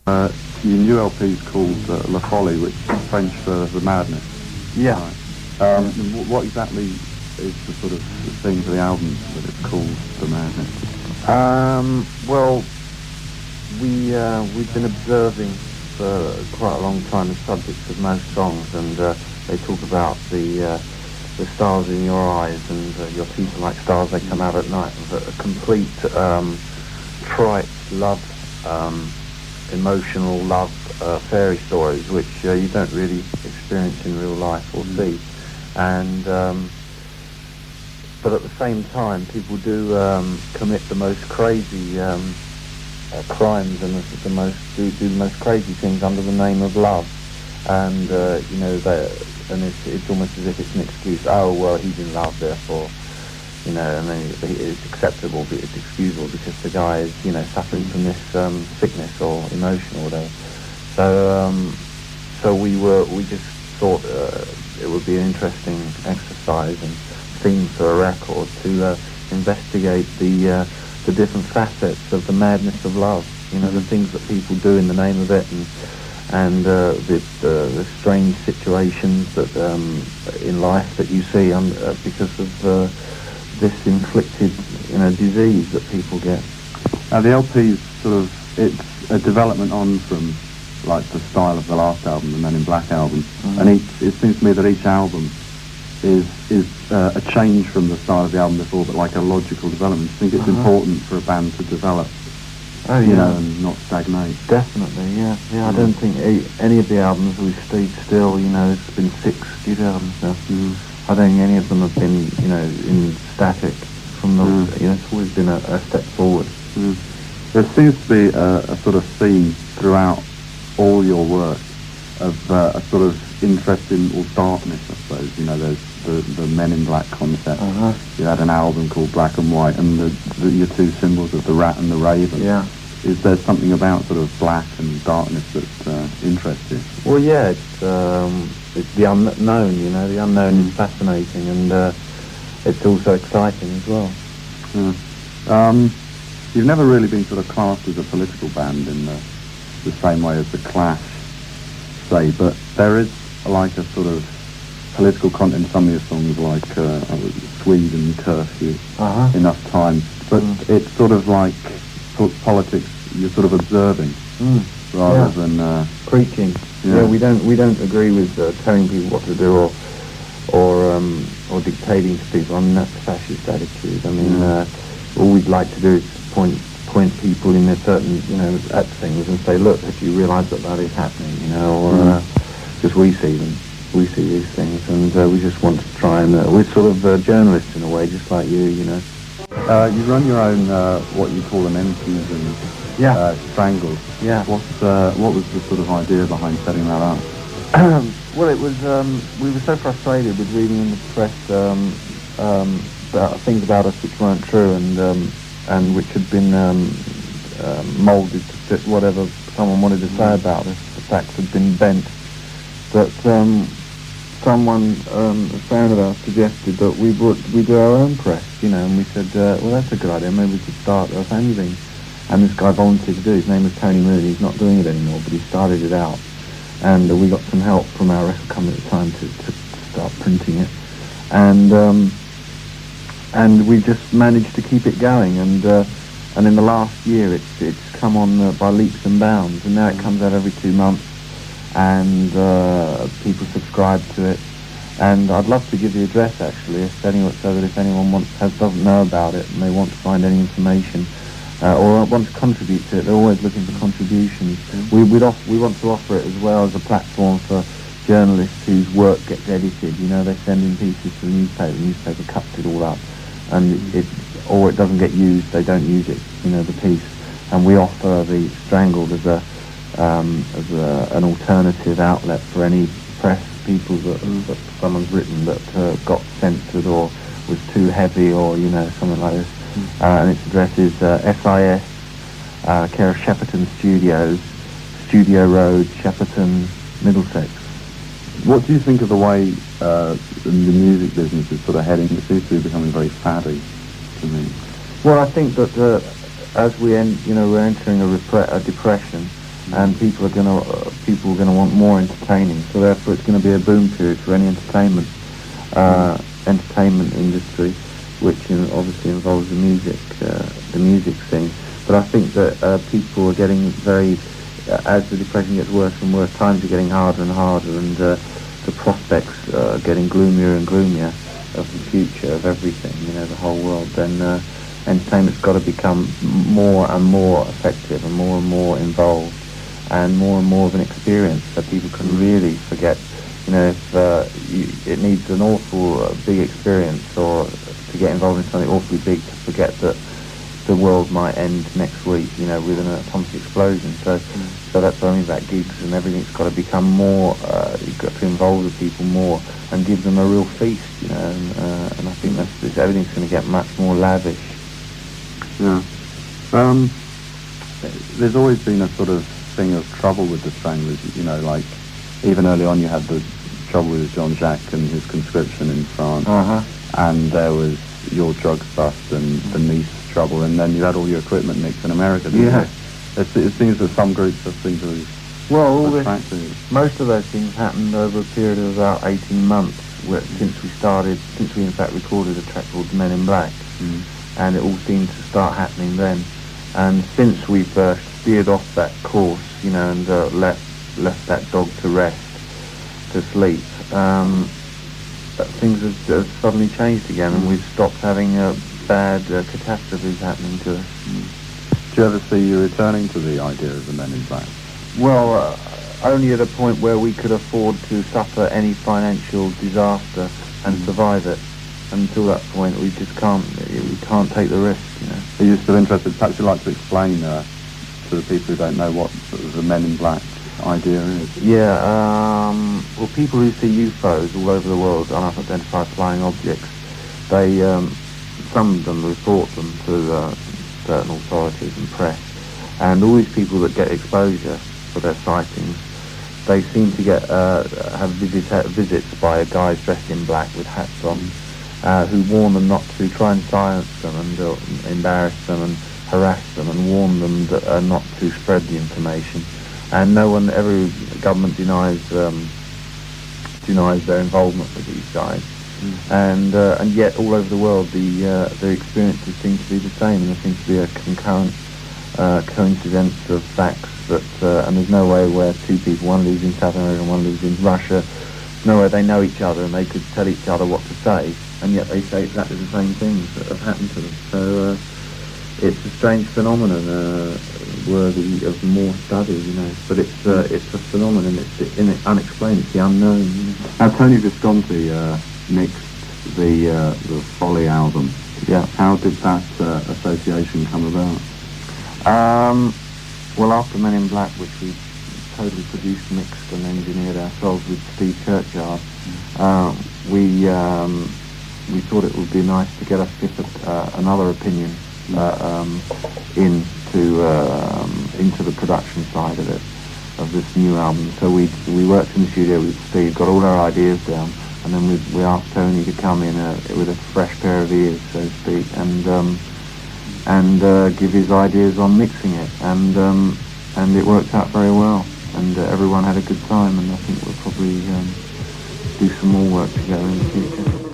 Your new LP is called La Folie, which is French for the madness. Yeah. Right. What exactly is the sort of thing for the album that it's called The Madness? Well, we've been observing for quite a long time the subjects of most songs, and they talk about the stars in your eyes and your teeth are like stars, they come out at night. A complete trite love, emotional love fairy stories, which you don't really experience in real life or see. And but at the same time, people do commit the most crazy crimes and the most crazy things under the name of love. And it's almost as if it's an excuse. Oh well, he's in love, therefore, and then it's acceptable, it's excusable because the guy is, suffering from this sickness or emotion or whatever. So we just thought it would be an interesting exercise and theme for a record to investigate the different facets of the madness of love. The things that people do in the name of it, and the strange situations that in life that you see because of this inflicted disease that people get. Now the LP is it's a development on from like the style of the last album, the Men in Black album, and it seems to me that each album is a change from the style of the album before, but like a logical development. I think it's important for a band to develop. And not stagnate. Definitely, yeah. I don't think any of the albums we've stayed still. It's been 6 studio albums now. I don't think any of them have been, in static from the. It's always been a step forward. There seems to be a sort of theme throughout all your work of a sort of interest in all darkness, I suppose. There's the Men in Black concept. You had an album called Black and White, and your two symbols of the rat and the raven. Yeah. Is there something about sort of black and darkness that interests you? Well, yeah, it's the unknown. The unknown is fascinating, and it's also exciting as well. You've never really been sort of classed as a political band in the same way as the Clash, say, but there is like a sort of political content in some of your songs, like Sweden, Curfew, Enough Time, but it's sort of like politics you're sort of observing rather than preaching. We don't agree with telling people what to do or dictating to people. I mean, that's a fascist attitude. I mean, all we'd like to do is point people in a certain at things and say, look, if you realise that is happening, or because we see these things, and we just want to try and we're sort of journalists in a way, just like you. You run your own what you call an MPs and Stranglers. Yeah. What was the sort of idea behind setting that up? Well, it was we were so frustrated with reading in the press things about us which weren't true and which had been moulded to fit whatever someone wanted to say about us. The facts had been bent. That someone, a fan of ours, suggested that we do our own press, and we said, well, that's a good idea, maybe we could start a fanzine. And this guy volunteered to do it. His name was Tony Moon. He's not doing it anymore, but he started it out. And we got some help from our record company at the time to start printing it. And we just managed to keep it going. And in the last year, it's come on by leaps and bounds. And now it comes out every 2 months. And people subscribe to it, and I'd love to give the address actually, so that if anyone doesn't know about it and they want to find any information or want to contribute to it, they're always looking for contributions. We want to offer it as well as a platform for journalists whose work gets edited. They send in pieces to the newspaper cuts it all up, and it doesn't get used. They don't use it, the piece, and we offer the Strangled as an alternative outlet for any press people that someone's written that got censored or was too heavy or something like this. And its address is SIS, care of Shepperton Studios, Studio Road, Shepperton, Middlesex. What do you think of the way the music business is sort of heading? It seems to be becoming very faddy to me. Well, I think that as we're entering a depression, and people are gonna want more entertaining. So therefore, it's going to be a boom period for any entertainment industry, which obviously involves the music scene. But I think that people are getting very, as the depression gets worse and worse, times are getting harder and harder, and the prospects are getting gloomier and gloomier of the future of everything, the whole world. Then entertainment's got to become more and more effective and more involved and more of an experience, so people can really forget. If it needs an awful big experience or to get involved in something awfully big to forget that the world might end next week, with an atomic explosion. So that's what I mean about gigs and everything. It's got to become more. You've got to involve the people more and give them a real feast, and I think everything's going to get much more lavish. Yeah. There's always been a sort of thing of trouble with the Stranglers, like even early on you had the trouble with Jean-Jacques and his conscription in France, and there was your drugs bust and the Nice trouble, and then you had all your equipment nicked in America, didn't you? It seems that some groups have been most of those things happened over a period of about 18 months since we in fact recorded a track called Men in Black, and it all seemed to start happening then. And since we've steered off that course, and left that dog to rest, to sleep, things have suddenly changed again, and we've stopped having bad catastrophes happening to us. Do you ever see you returning to the idea of the Men in Black? Well, only at a point where we could afford to suffer any financial disaster and survive it. Until that point, we just can't take the risk, Are you still interested? Perhaps you'd like to explain to the people who don't know what the Men in Black idea is. Yeah, well, people who see UFOs all over the world, unidentified flying objects, they, some of them report them to certain authorities and press, and all these people that get exposure for their sightings, they seem to get have visits by guys dressed in black with hats on, who warn them not to try and silence them and embarrass them and harass them and warn them that, not to spread the information. And every government denies their involvement with these guys. And yet all over the world the experiences seem to be the same, and there seems to be a concurrent coincidence of facts that, and there's no way where two people, one lives in South America and one lives in Russia, no way they know each other and they could tell each other what to say, and yet they say exactly the same things that have happened to them. So it's a strange phenomenon, worthy of more study, but it's a phenomenon, it's unexplained, it's the unknown. Now, Tony Visconti mixed the Folie album. Yeah. How did that association come about? Well, after Men in Black, which we totally produced, mixed and engineered ourselves with Steve Churchyard, we thought it would be nice to get another opinion into the production side of it, of this new album. So we worked in the studio with Steve, got all our ideas down, and then we asked Tony to come in with a fresh pair of ears, so to speak, and give his ideas on mixing it, and it worked out very well, and everyone had a good time, and I think we'll probably do some more work together in the future.